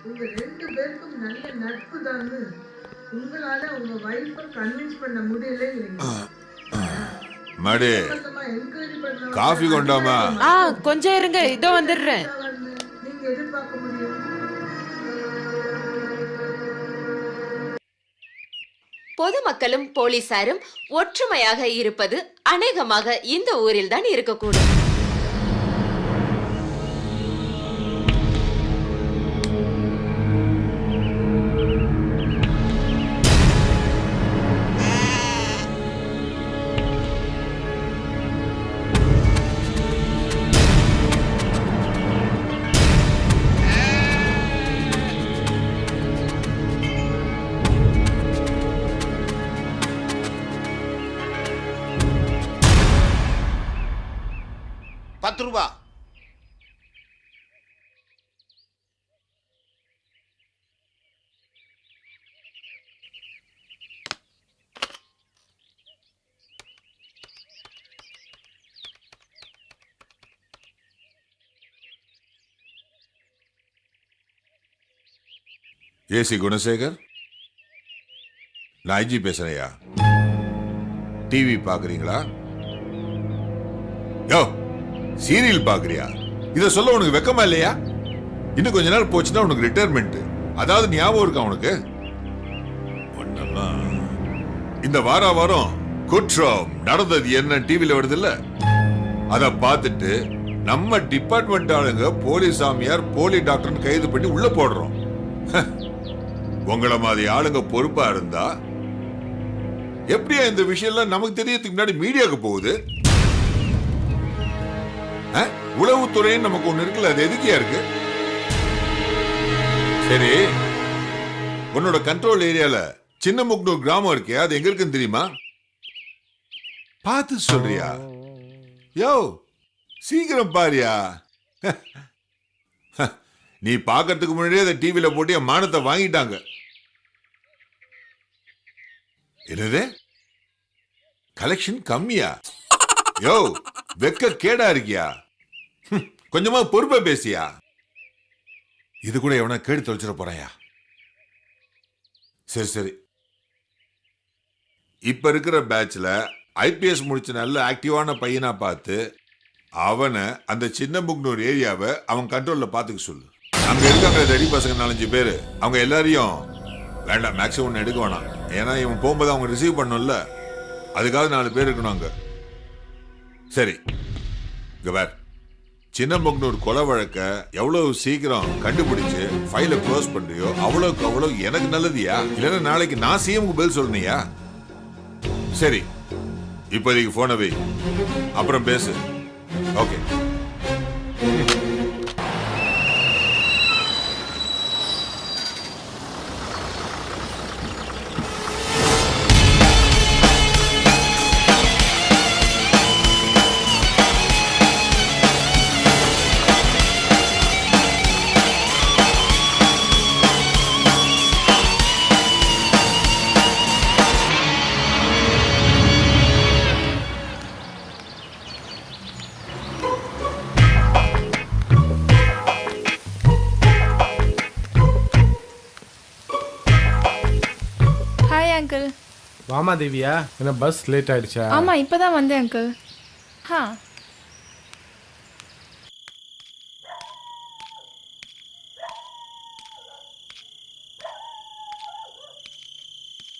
உங்க 2 பேருக்கும் நல்ல நட்பு தான்னு உங்களால உங்க வைஃபை கன்வின்ஸ் பண்ண முடியலைங்கிறீங்க. மடி என்கொயரி பண்ண காஃபி கொண்டாமா? கொஞ்சம் இருங்க, இதோ வந்துடுறேன். நீங்க எதிர்பார்க்க முடியும்? பொதுமக்களும் போலீசாரும் ஒற்றுமையாக இருப்பது அநேகமாக இந்த ஊரில்தான் இருக்கக்கூடும். ₹10. ஏசி குணசேகர், நான் ஐஜி பேசுறையா? டிவி பாக்குறீங்களா? யோ, சீரியல் பாக்குறியா? இத சொல்ல உனக்கு வெக்கமா இல்லையா? இன்னும் கொஞ்ச நாள் போச்சுன்னா உனக்கு ரிட்டையர்மெண்ட். அதாவது ஞாபகம் இருக்கா உனக்கு? இந்த வாரம் குற்றம் நடந்தது என்ன டிவில வருது இல்ல, அத பார்த்துட்டு நம்ம டிபார்ட்மெண்ட் ஆளுங்க போலீஸ் சாமியார் போலி டாக்டர் கைது பண்ணி உள்ள போடுறோம். உங்களை மாதிரி ஆளுங்க பொறுப்பா இருந்தா எப்படியா இந்த விஷயம் நமக்கு தெரியறதுக்கு முன்னாடி மீடியாவுக்கு போகுது? உளவுத்துறைன்னு நமக்கு ஒண்ணு இருக்குல்ல, அது எதுக்கியா இருக்கு? சரி, உன்னோட கண்ட்ரோல் ஏரியால சின்ன முக்னூர் கிராமம் இருக்கே, அது எங்க இருக்குன்னு தெரியுமா? பார்த்து சொல்றியா? யோ, சீக்கிரம் பாரியா. நீ பாக்கிறதுக்கு முன்னாடியே அதை டிவில போட்டு என் மானத்தை வாங்கிட்டாங்க. என்னது கலெக்ஷன் கம்மியா? யோ, வெக்க கேடா இருக்கியா? கொஞ்சமா பொறுப்பா பேசியா? இது கூட எவனா கேடு தொலைச்சிட போறாயா? சரி சரி, இப்ப இருக்கிற பேட்ச்ல ஐபிஎஸ் முடிச்ச நல்ல ஆக்டிவான பையனா பார்த்து அவனை அந்த சின்ன முக்னூர் ஏரியாவை அவன் கண்ட்ரோல்ல பாத்துக்க சொல்லு. அங்க இருக்காங்க ரெடி பசங்க 4-5 பேரு, அவங்க எல்லாரையும் வேண்டாம் மேக்சிமம் எடுக்க வேணாம். ஏன்னா இவன் போகும்போது அவங்க ரிசீவ் பண்ணும்ல, அதுக்காக 4 பேர் இருக்கணும் அங்க. சரி, இங்க வேற சின்ன முக்னூர் கொலை வழக்க எவ்வளவு சீக்கிரம் கண்டுபிடிச்சு ஃபைலை க்ளோஸ் பண்றியோ அவ்வளவுக்கு அவ்வளவு எனக்கு நல்லதுயா. இல்லைன்னா நாளைக்கு நான் சிஎம்க்கு பதில் சொல்லணுயா. சரி, இப்போதைக்கு போனை வை, அப்புறம் பேசு. ஓகே. அங்கிள். வாமா தேவியா, என்ன பஸ் லேட் ஆயிடுச்சா? ஆமா, இப்பதான் வந்தேன் அங்கிள்.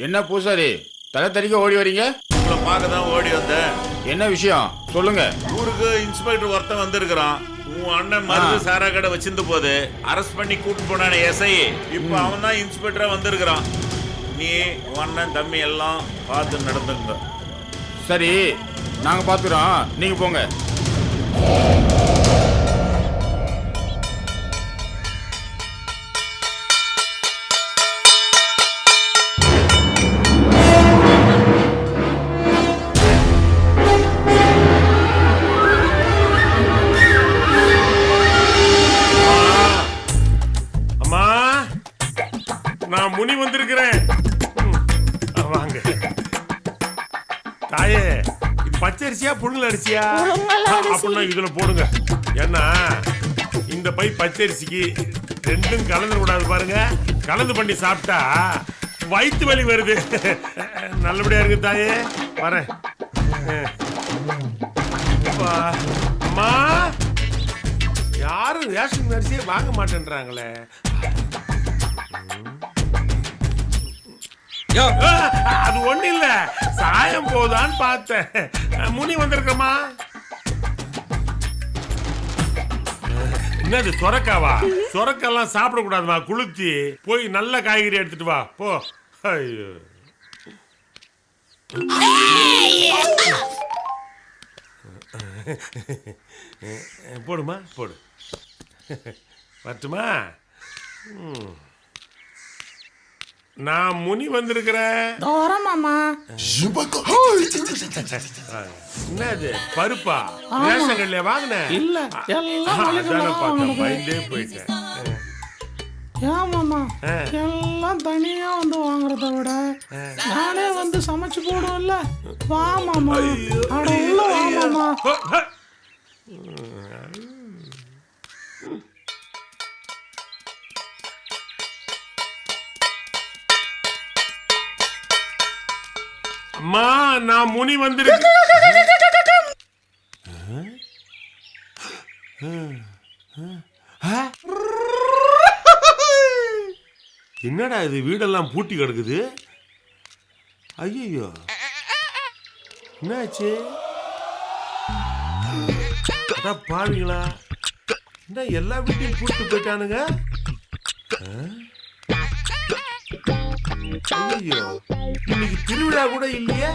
என்ன பூசாரி தலை தறிக்க ஓடி வரீங்க? உங்களை பார்க்க தான் ஓடி வந்தேன். என்ன விஷயம் சொல்லுங்க. ஊருக்கு இன்ஸ்பெக்டர் ஒருத்தன் வந்திருக்கிறான். உன் அண்ணன் மருந்து சாரா கடை வச்சிருந்த போது அரெஸ்ட் பண்ணி கூட்டு போனான எஸ்ஐ. இப்போ அவன் தான் இன்ஸ்பெக்டரா வந்திருக்கிறான். நீ அண்ணன் தம்பி எல்லாம் பார்த்து நடந்துங்க. சரி, நாங்க பாத்துறோம், நீங்க போங்க. அம்மா, நான் முனி வந்திருக்கிறேன். வாங்க தாயே. இது பச்சரிசியா புழுங்கல் அரிசியா? அப்படின்னா இதுல போடுங்க. ஏன்னா இந்த பை பச்சரிசிக்கு, ரெண்டும் கலந்து கூடாது பாருங்க. கலந்து பண்ணி சாப்பிட்டா வயிற்று வலி வருது. நல்லபடியா இருக்கு தாயே. வரேன். அப்பா, அம்மா, யாரும் ரேஷன் அரிசியே வாங்க மாட்டேன்றாங்களே. அது ஒண்ணு இல்ல, சாயம் போதான்னு பார்த்தேன். முனி வந்திருக்கமா? என்னது சொரக்காவா? சொரக்கெல்லாம் சாப்பிடக்கூடாதுமா, குளிர்ச்சி. போய் நல்ல காய்கறி எடுத்துட்டு வா போ. ஐயோ, போடுமா, போடு. வரட்டுமா? நான் முனி வந்திருக்கிறேன். என்னது பருப்பா? ரேஷன் கடையில வாங்கினேன். இல்ல, எல்லாம் பயந்தே போயிட்டேன். ஏமாமா, எல்லாம் தனியா வந்து வாங்குறத விட நானே வந்து சமைச்சு போடுவேன்ல. வா மாமா, அட உள்ள வா மாமா. அம்மா, நான் முனி வந்திருக்கேன். என்னடா இது, வீடெல்லாம் பூட்டி கிடக்குது. ஐயோ, என்னாச்சு? பாருங்களா, என்ன எல்லா வீட்டையும் பூட்டு போயிட்டானுங்க. ஐயோ, இன்னைக்கு திருவிழா கூட இல்லையே.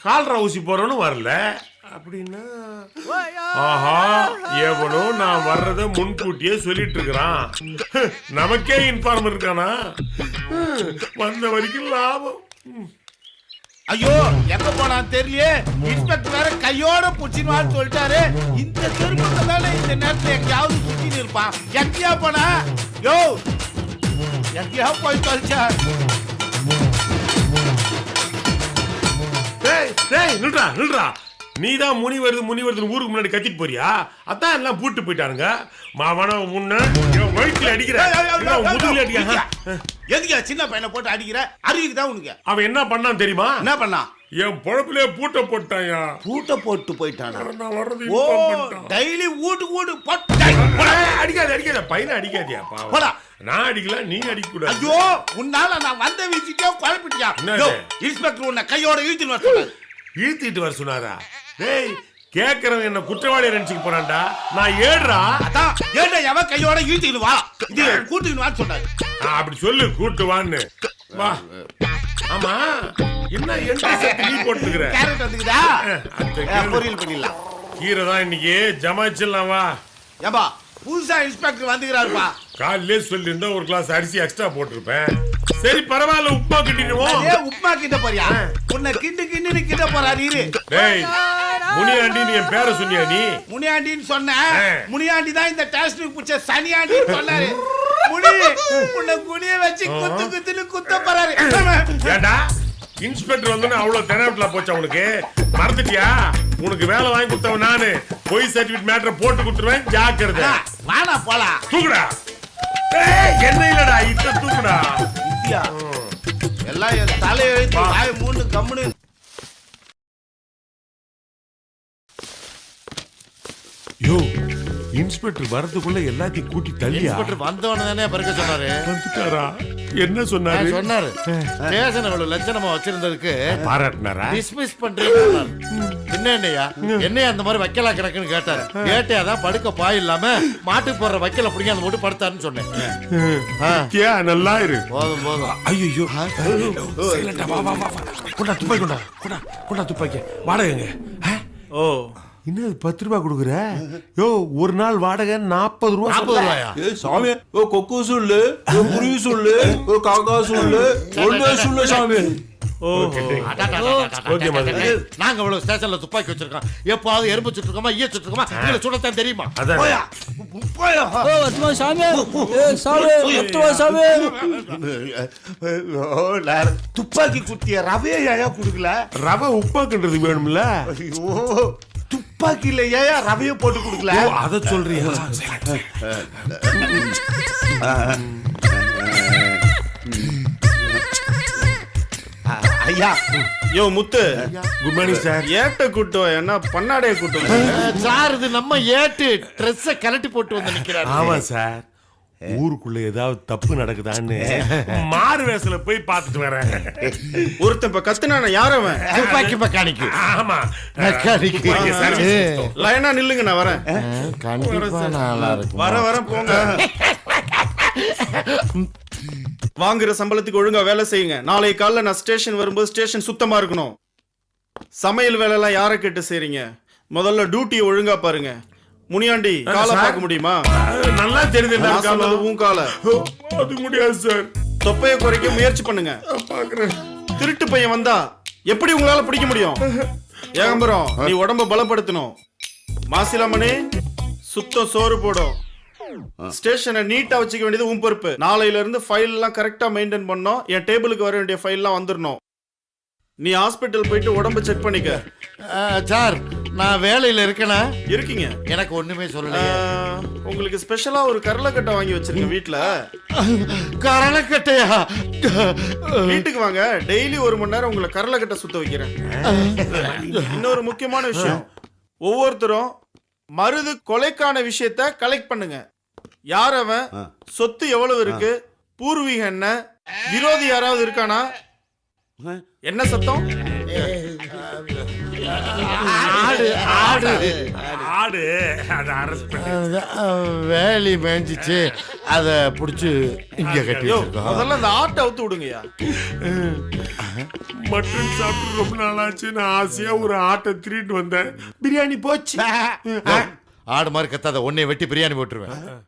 கால்ரா ஊசி போறவனும் வரல. அப்படின்னா ஆஹா, எவனோ நான் வர்றத முன்கூட்டியே சொல்லிட்டு இருக்கிறான். நமக்கே இன்ஃபார்ம் இருக்கானா? வந்த வரைக்கும் லாபம். ஐயோ, எங்க போனான்னு தெரியலையே. இன்ஸ்பெக்டர் வேற கையோட புடிச்சின்னு சொல்லிட்டாரு. இந்த திருப்பத்தால இந்த நேரத்துல எங்கேயாவது சுத்தின்னு இருப்பான். எங்கேயா போனா? யோ, எங்கேயா போய் தொலைச்சா? நில்றா நில்றா. நீதான் முனி வருது முனி வருதுன்னு ஊருக்கு முன்னாடி கத்திட்டு போறியா? அதான் எல்லாம் பூட்டு போயிட்டாருங்க. மாவன முன்ன வயிற்றுல அடிக்கிற, முதுகுல அடிக்க. எதுக்கு சின்ன பையனை போட்டு அடிக்கிற? அறிவுக்கு தான் உனக்கு. அவன் என்ன பண்ணான் தெரியுமா? என்ன பண்ணான்? என் பொழப்பிலே பூட்ட போட்டாயா. பூட்ட போட்டு போயிட்டானா? நான் வர்றது ஓ, டெய்லி வீடு அடிக்காத அடிக்காத, பையனை அடிக்காதியா. போடா. நான் அடிக்கல, நீ அடிக்க கூடாது. ஐயோ, உன்னால நான் வந்த வீச்சுக்கே குழப்பிட்டியா? இன்ஸ்பெக்டர் உன்னை கையோட இழுத்துன்னு வர சொன்னாரு. இழுத்திட்டு வர சொன்னாரா? டேய், கேக்குறவன் என்ன குற்றவாளியை நினைச்சுக்க போறான்டா. நான் ஏடுறா. அதான் ஏடா, எவன் கையோட இழுத்துக்கிட்டு வா, இது கூட்டுக்கிட்டு வான்னு சொன்னாரு. அப்படி சொல்லு, கூட்டு வான்னு. வா. ஆமா, என்ன நீ போட்டுக்கிற? கேரட் வந்துக்குதா? பொரியல் பண்ணிடலாம். கீரை தான் இன்னைக்கு ஜமாச்சிடலாம். வா. ஏம்பா, புதுசா இன்ஸ்பெக்டர் வந்துக்கிறாருப்பா. காலையிலே சொல்லியிருந்தா ஒரு கிளாஸ் அரிசி எக்ஸ்ட்ரா போட்டிருப்பேன். சரி பரவாயில்ல, உப்புமா கிட்டிடுவோம். உப்புமா கிட்ட போறியா? உன்னை கிண்டுன்னு கிட்ட போறாரு. டேய், முனியாண்டி நீ என் பேரை சொன்னியா? நீ முனியாண்டின்னு சொன்ன. முனியாண்டி தான் இந்த டேஸ்டுக்கு பிடிச்ச சனியாண்டின்னு சொன்னாரு. முனி உன்னை குனிய வச்சு குத்துன்னு குத்த போறாரு. ஏண்டா, இன்ஸ்பெக்டர் வந்து அவ்வளவு தெனாவட்ல போச்சா உனக்கு? மறந்துட்டியா? உனக்கு வேலை வாங்கி கொடுத்தவன் நானு. பொய் சர்டிபிகேட் மேட்டர் போட்டு கொடுத்துருவேன், ஜாக்கிரதை. வாடா போலாம். தூக்குடா. என்ன இல்லடா, இத்த தூக்குடா. எல்லாம் என் தலையெழுத்து வாய் மூணு கம்முனு. யோ, இன்ஸ்பெக்டர் வரதுக்குள்ள எல்லாத்தையும் கூட்டி தள்ளியா? இன்ஸ்பெக்டர் வந்தவன தானே பறக்க சொன்னாரு. வந்துட்டாரா? என்ன சொன்னாரு? சொன்னாரு, ஸ்டேஷன் அவ்வளவு லட்சணமா வச்சிருந்ததுக்கு பாராட்டினாரா? டிஸ்மிஸ் பண்றீங்க. என்னையா என்னையா அந்த மாதிரி வைக்கலா கிடக்குன்னு கேட்டாரு. கேட்டே அதான் படுக்க பாய் இல்லாம மாட்டுக்கு போடுற வைக்கல பிடிங்க அந்த போட்டு படுத்தாருன்னு சொன்னேன். நல்லா இரு. போதும் போதும். ஐயோ, கொண்டா துப்பாக்கி, கொண்டா துப்பாக்கி. வாடகைங்க. ஓ, இன்னும் 10 ரூபாய் கொடுக்குற? யோ, ஒரு நாள் வாடகை 40 ரூபா. 40 ரூபாயா? சாமி, கொக்கு சொல்லு, குருவி சொல்லு, காக்கா சொல்லு, ஒண்ணே சொல்லு சாமி. நாங்க இவ்வளவு ஸ்டேஷன்ல துப்பாக்கி வச்சிருக்கோம். எப்பாவது எறும்பு சுட்டுருக்கோமா, ஈய சுட்டுருக்கோமா, இதுல சுடத்தான் தெரியுமா? துப்பாக்கி குட்டிய ரவையா குடுக்கல? ரவை உப்பாக்குன்றது வேணும்ல? துப்பாக்கியில ஏன் ரவைய போட்டு கொடுக்கல? அத சொல்றியா? ஐயா யோ முத்து, குட் மார்னிங் சார். ஏட்ட கூட்டம் என்ன பண்ணாடைய கூட்டம் சார், இது நம்ம ஏட்டு ட்ரெஸ்ஸ கலட்டி போட்டு வந்து நிக்கிறாரு. ஆமா சார், ஊருக்குள்ள ஏதாவது தப்பு நடக்குதான்னு மாறு வேஷத்துல போய் பார்த்துட்டு வரேன். ஒருத்தன் இப்ப கத்துனான யாரவன்? துப்பாக்கி மெக்கானிக். ஆமா, மெக்கானிக். லைனா நில்லுங்க, நான் வரேன். கண்டிப்பா நல்லா இருக்கு. வரேன் போங்க. வாங்குற சம்பளத்துக்கு ஒழுங்கா வேலை செய்யுங்க. நாளை காலைல நான் ஸ்டேஷன் வரும்போது ஸ்டேஷன் சுத்தமா இருக்கணும். சமையல் வேலை எல்லாம் யாரை கேட்டு செய்றீங்க? முதல்ல டியூட்டியை ஒழுங்கா பாருங்க. முனியாண்டி, காலை பார்க்க முடியுமா? நல்லா தெரியுது. உன் காலை அது முடியாது சார். தொப்பையை குறைக்க முயற்சி பண்ணுங்க. பாக்குறேன். திருட்டு பையன் வந்தா எப்படி உங்களால பிடிக்க முடியும்? ஏகம்பரம், நீ உடம்ப பலப்படுத்தணும். மாசிலாமணி, சுத்தம் சோறு போடும். ஸ்டேஷனை நீட்டா வச்சுக்க வேண்டியது உன் பொறுப்பு. நாளையில இருந்து ஃபைல் எல்லாம் கரெக்டா மெயின்டைன் பண்ணோம். என் டேபிளுக்கு வர வேண்டிய ஃபைல் எல்லாம் வந்துடணும். நீ ஹாஸ்பிட்டல் போயிட்டு உடம்ப செக் பண்ணிக்க. சார், நான் வேலையில இருக்கேனா? இருக்கீங்க. எனக்கு ஒண்ணுமே சொல்லல. உங்களுக்கு ஸ்பெஷலா ஒரு கரலக்கட்டை வாங்கி வச்சிருக்கேன் வீட்டுல. கரலக்கட்டையா? வீட்டுக்கு வாங்க, டெய்லி 1 மணி நேரம் உங்களை கரலக்கட்டை சுத்த வைக்கிறேன். இன்னொரு முக்கியமான விஷயம், ஒவ்வொருத்தரும் மருது கொலைக்கான விஷயத்த கலெக்ட் பண்ணுங்க. யார் அவன், சொத்து எவ்வளவு இருக்கு, பூர்வீகம் என்ன, விரோதி யாராவது இருக்கானா? என்ன சத்தம்? ஆடு அதை அரெஸ்ட் பண்ணி வேலி மேய்ஞ்சிச்சு, அத புடிச்சு இங்க கட்டி வச்சிருக்கோம். முதல்ல அந்த ஆட்டை அவுத்து விடுங்கயா. மட்டன் சாப்பிட்டு ரொம்ப நாளாச்சு. நான் ஆசையா ஒரு ஆட்டை திருட்டு வந்தேன். பிரியாணி போச்சு. ஆடு மாதிரி கத்தாத, உன்னை வெட்டி பிரியாணி போட்டுருவேன்.